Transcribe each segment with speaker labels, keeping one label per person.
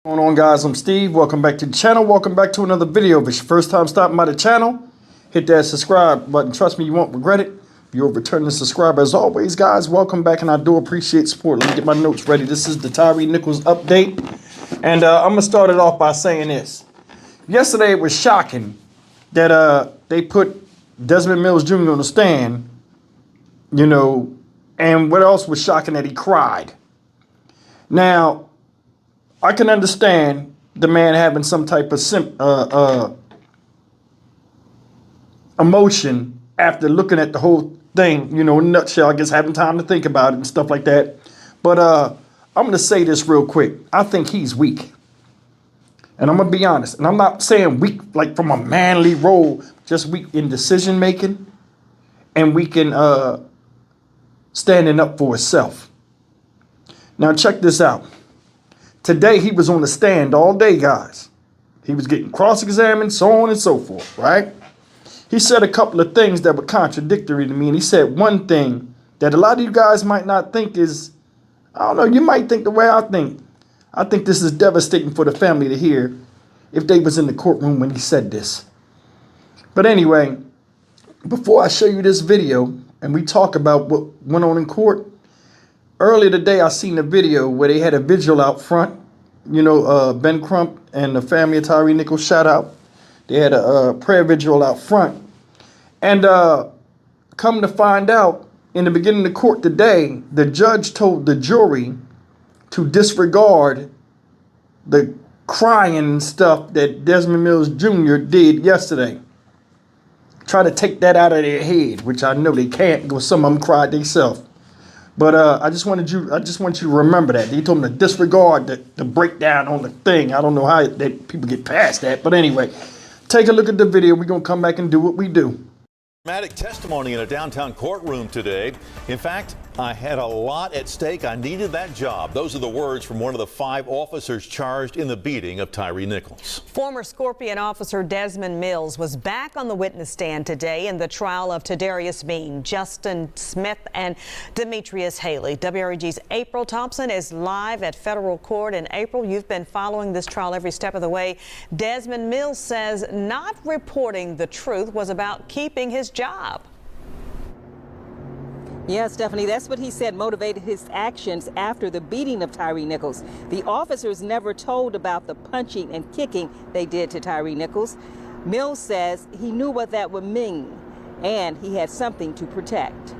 Speaker 1: What's going on, guys? I'm Steve. Welcome back to the channel. Welcome back to another video. If it's your first time stopping by the channel, hit that subscribe button. Trust me, you won't regret it. You're a returning subscriber. As always, guys, welcome back, and I do appreciate support. Let me get my notes ready. This is the Tyre Nichols update, and I'm gonna start it off by saying this. Yesterday, it was shocking that they put Desmond Mills Jr. on the stand, you know, and what else was shocking? That he cried. Now, I can understand the man having some type of emotion after looking at the whole thing, you know, in a nutshell, I guess having time to think about it and stuff like that. But I'm going to say this real quick. I think he's weak. And I'm going to be honest. And I'm not saying weak like from a manly role, just weak in decision making and weak in standing up for himself. Now, check this out. Today, he was on the stand all day, guys. He was getting cross-examined, so on and so forth, right? He said a couple of things that were contradictory to me, and he said one thing that a lot of you guys might not think is, I don't know, you might think the way I think. I think this is devastating for the family to hear if they was in the courtroom when he said this. But anyway, before I show you this video and we talk about what went on in court, earlier today, I seen a video where they had a vigil out front. You know, Ben Crump and the family of Tyre Nichols, shout out. They had a prayer vigil out front. And come to find out, in the beginning of court today, the judge told the jury to disregard the crying and stuff that Desmond Mills Jr. did yesterday. Try to take that out of their head, which I know they can't, because some of them cried themselves. But I just want you to remember that. They told me to disregard the breakdown on the thing. I don't know how people get past that. But anyway, take a look at the video. We're going to come back and do what we do.
Speaker 2: Dramatic testimony in a downtown courtroom today. In fact, I had a lot at stake. I needed that job. Those are the words from one of the 5 officers charged in the beating of Tyre Nichols.
Speaker 3: Former Scorpion officer Desmond Mills was back on the witness stand today in the trial of Tyre Bean, Justin Smith, and Demetrius Haley. WREG's April Thompson is live at federal court. And April, you've been following this trial every step of the way. Desmond Mills says not reporting the truth was about keeping his job.
Speaker 4: Yeah, Stephanie, that's what he said motivated his actions after the beating of Tyre Nichols. The officers never told about the punching and kicking they did to Tyre Nichols. Mills says he knew what that would mean, and he had something to protect.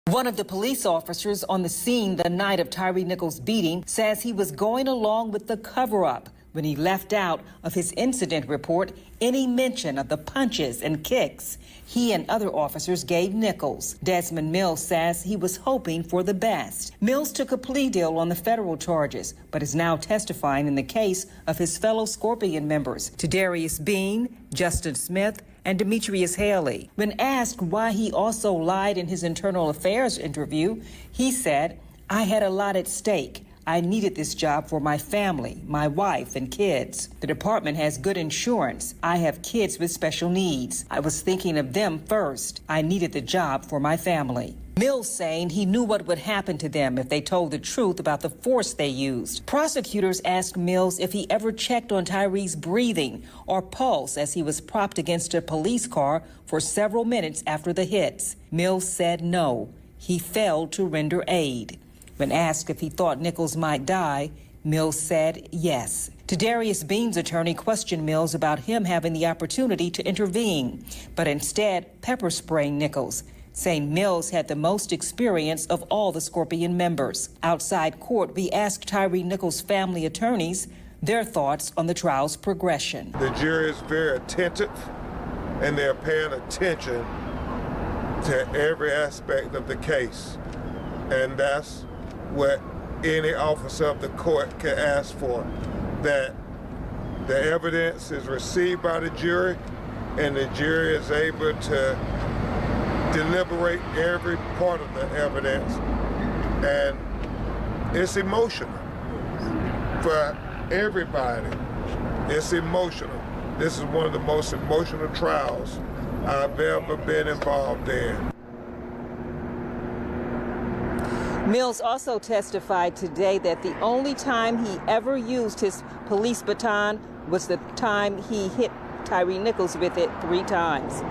Speaker 4: One of the police officers on the scene the night of Tyre Nichols' beating says he was going along with the cover-up when he left out of his incident report any mention of the punches and kicks he and other officers gave Nichols. Desmond Mills says he was hoping for the best. Mills took a plea deal on the federal charges, but is now testifying in the case of his fellow Scorpion members, Tyre Bean, Justin Smith, and Demetrius Haley. When asked why he also lied in his internal affairs interview, he said, "I had a lot at stake. I needed this job for my family, my wife, and kids. The department has good insurance. I have kids with special needs. I was thinking of them first. I needed the job for my family." Mills saying he knew what would happen to them if they told the truth about the force they used. Prosecutors asked Mills if he ever checked on Tyre's breathing or pulse as he was propped against a police car for several minutes after the hits. Mills said no. He failed to render aid. When asked if he thought Nichols might die, Mills said yes. Tyre Bean's attorney questioned Mills about him having the opportunity to intervene, but instead pepper spraying Nichols, saying Mills had the most experience of all the Scorpion members. Outside court, we asked Tyre Nichols' family attorneys their thoughts on the trial's progression.
Speaker 5: The jury is very attentive, and they're paying attention to every aspect of the case, and that's what any officer of the court can ask for, that the evidence is received by the jury and the jury is able to deliberate every part of the evidence. And it's emotional for everybody. It's emotional. This is one of the most emotional trials I've ever been involved in.
Speaker 4: Mills also testified today that the only time he ever used his police baton was the time he hit Tyre Nichols with it 3 times.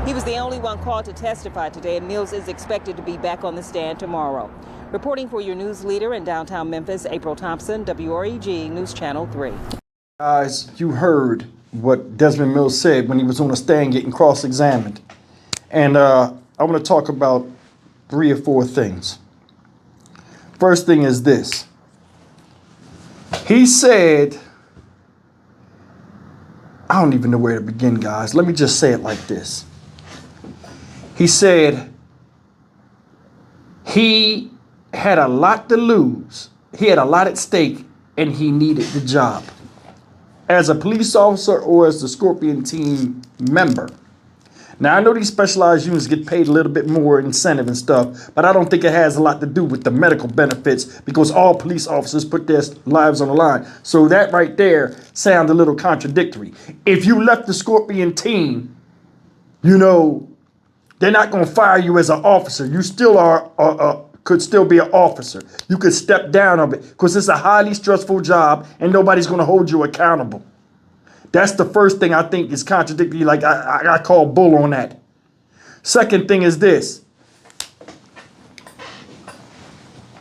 Speaker 4: He was the only one called to testify today, and Mills is expected to be back on the stand tomorrow. Reporting for your news leader in downtown Memphis, April Thompson, WREG News Channel 3.
Speaker 1: Guys, you heard what Desmond Mills said when he was on the stand getting cross-examined. And I want to talk about 3 or 4 things. First thing is this. He said, I don't even know where to begin, guys. Let me just say it like this. He said he had a lot to lose. He had a lot at stake, and he needed the job. As a police officer or as the Scorpion team member. Now, I know these specialized units get paid a little bit more incentive and stuff, but I don't think it has a lot to do with the medical benefits because all police officers put their lives on the line. So that right there sounds a little contradictory. If you left the Scorpion team, you know, they're not going to fire you as an officer. You still could still be an officer. You could step down of it because it's a highly stressful job and nobody's going to hold you accountable. That's the first thing I think is contradictory. Like I call bull on that. Second thing is this.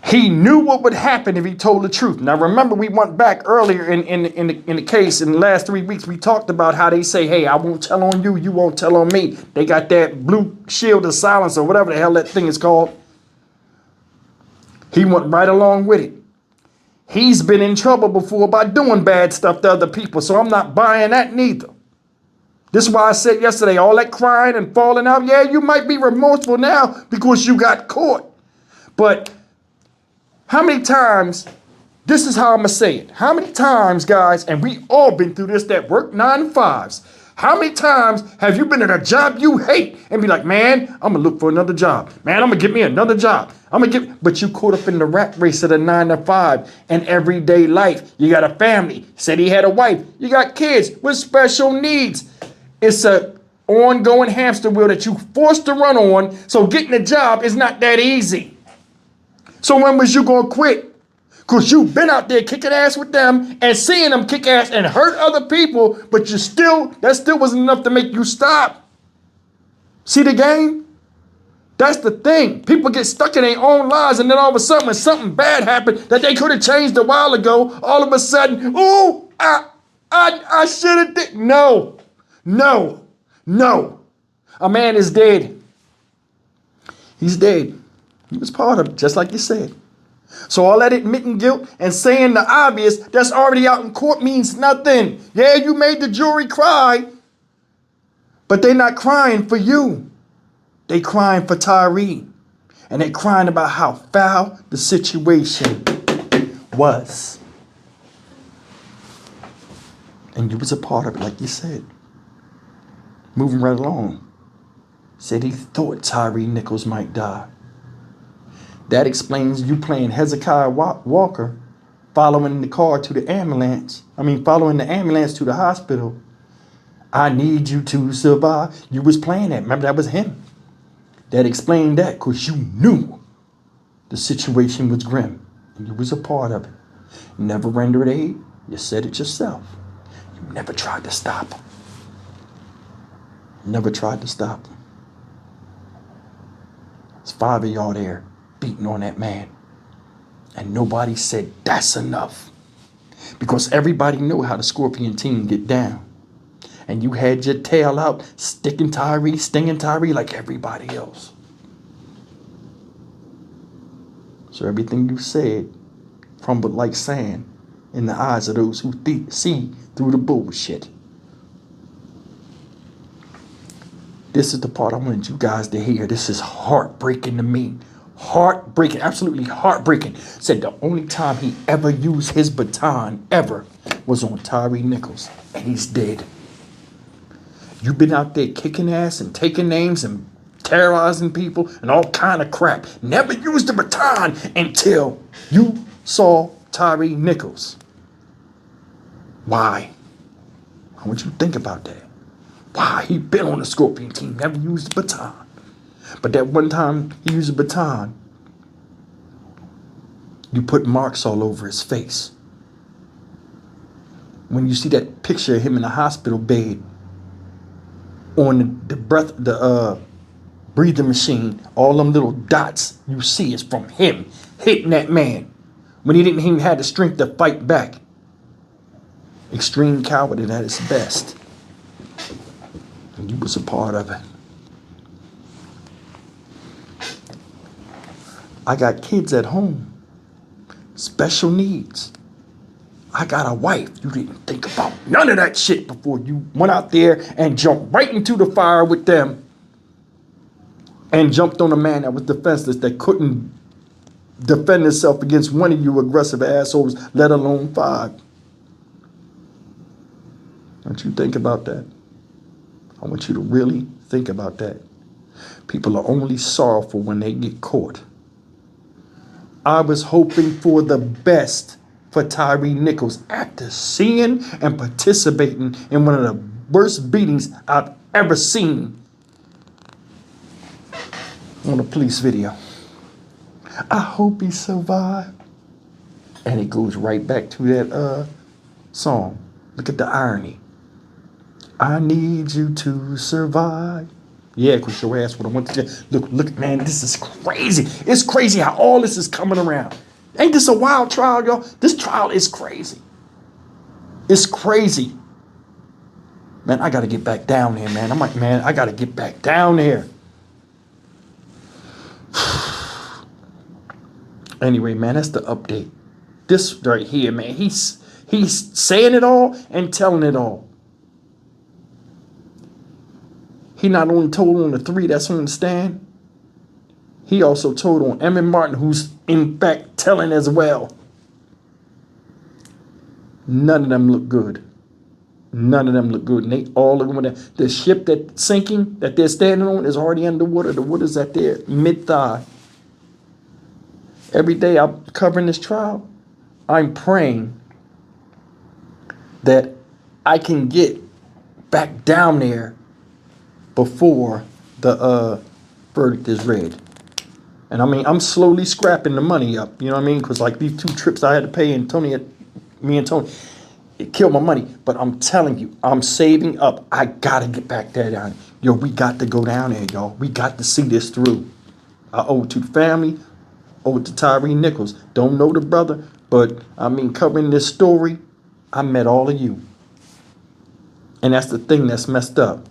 Speaker 1: He knew what would happen if he told the truth. Now, remember, we went back earlier in the case in the last 3 weeks. We talked about how they say, hey, I won't tell on you. You won't tell on me. They got that blue shield of silence or whatever the hell that thing is called. He went right along with it. He's been in trouble before by doing bad stuff to other people, so I'm not buying that neither. This is why I said yesterday, all that crying and falling out, yeah, you might be remorseful now because you got caught. But how many times, this is how I'm going to say it. How many times, guys, and we all been through this that work 9 to 5s. How many times have you been at a job you hate and be like, man, I'm going to look for another job. Man, I'm going to get me another job. But you caught up in the rat race of the 9 to 5 and everyday life. You got a family. Said he had a wife. You got kids with special needs. It's a ongoing hamster wheel that you forced to run on. So getting a job is not that easy. So when was you going to quit? Because you've been out there kicking ass with them and seeing them kick ass and hurt other people, but that still wasn't enough to make you stop. See the game? That's the thing. People get stuck in their own lives, and then all of a sudden when something bad happened that they could have changed a while ago, all of a sudden, ooh, I should have did. No. A man is dead. He's dead. He was part of it, just like you said. So all that admitting guilt and saying the obvious that's already out in court means nothing. Yeah, you made the jury cry, but they're not crying for you. They crying for Tyre. And they crying about how foul the situation was. And you was a part of it, like you said. Moving right along. Said he thought Tyre Nichols might die. That explains you playing Hezekiah Walker, following the ambulance to the hospital. I need you to survive. You was playing that. Remember, that was him. That explained that because you knew the situation was grim and you was a part of it. Never rendered aid. You said it yourself. You never tried to stop him. Never tried to stop him. There's 5 of y'all there beating on that man. And nobody said that's enough. Because everybody knew how the Scorpion team get down. And you had your tail out, stinging Tyre like everybody else. So everything you said crumbled like sand in the eyes of those who see through the bullshit. This is the part I wanted you guys to hear. This is heartbreaking to me. Heartbreaking, absolutely heartbreaking. Said the only time he ever used his baton ever was on Tyre Nichols, and he's dead. You've been out there kicking ass and taking names and terrorizing people and all kind of crap. Never used the baton until you saw Tyre Nichols. Why? I want you to think about that. Why? He been on the Scorpion team, never used the baton. But that one time he used a baton, You put marks all over his face. When you see that picture of him in the hospital bed on the breathing machine, all them little dots you see is from him hitting that man when he didn't even have the strength to fight back. Extreme cowardice at its best. And you was a part of it. I got kids at home. Special needs. I got a wife. You didn't think about none of that shit before you went out there and jumped right into the fire with them and jumped on a man that was defenseless, that couldn't defend himself against one of you aggressive assholes, let alone 5. Don't you think about that? I want you to really think about that. People are only sorrowful when they get caught. I was hoping for the best for Tyre Nichols after seeing and participating in one of the worst beatings I've ever seen on a police video. I hope he survived. And it goes right back to that song. Look at the irony. I need you to survive. Yeah, because your ass would have went to jail. Look, man, this is crazy. It's crazy how all this is coming around. Ain't this a wild trial, y'all? This trial is crazy. It's crazy. Man, I got to get back down there, man. I'm like, man, I got to get back down there. Anyway, man, that's the update. This right here, man, he's saying it all and telling it all. He not only told on the 3 that's on the stand, he also told on Emmett Martin, who's in fact telling as well. None of them look good. None of them look good. And they all look good. The ship that's sinking, that they're standing on, is already underwater. The water's at their mid-thigh. Every day I'm covering this trial, I'm praying that I can get back down there before the verdict is read. And I mean, I'm slowly scrapping the money up, you know what I mean? Because like these 2 trips I had to pay, and me and Tony, it killed my money. But I'm telling you, I'm saving up. I gotta get back there down. Yo, we got to go down there, y'all. We got to see this through. I owe it to the family, owe it to Tyre Nichols. Don't know the brother, but I mean, covering this story, I met all of you. And that's the thing that's messed up.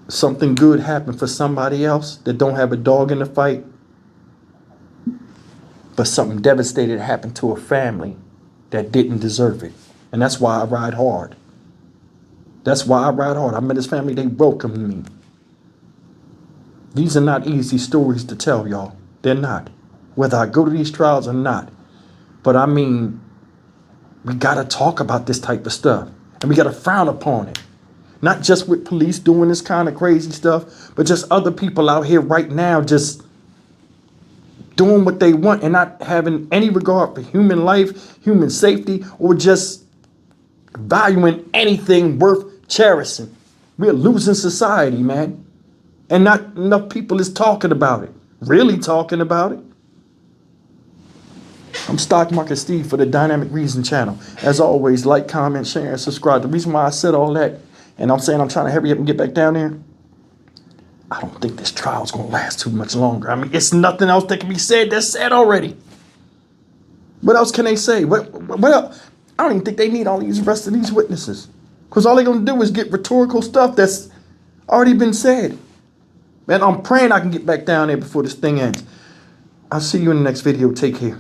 Speaker 1: Something good happened for somebody else that don't have a dog in the fight, but something devastating happened to a family that didn't deserve it. And that's why I ride hard. That's why I ride hard. I met his family, they welcomed me. These are not easy stories to tell, y'all. They're not. Whether I go to these trials or not. But I mean, we gotta talk about this type of stuff. And we gotta frown upon it. Not just with police doing this kind of crazy stuff, but just other people out here right now just doing what they want and not having any regard for human life, human safety, or just valuing anything worth cherishing. We're losing society, man. And not enough people is talking about it. Really talking about it. I'm Stock Market Steve for the Dynamic Reason channel. As always, like, comment, share, and subscribe. The reason why I said all that, and I'm saying I'm trying to hurry up and get back down there, I don't think this trial's going to last too much longer. I mean, it's nothing else that can be said that's said already. What else can they say? What else? I don't even think they need all these rest of these witnesses. Because all they're going to do is get rhetorical stuff that's already been said. Man, I'm praying I can get back down there before this thing ends. I'll see you in the next video. Take care.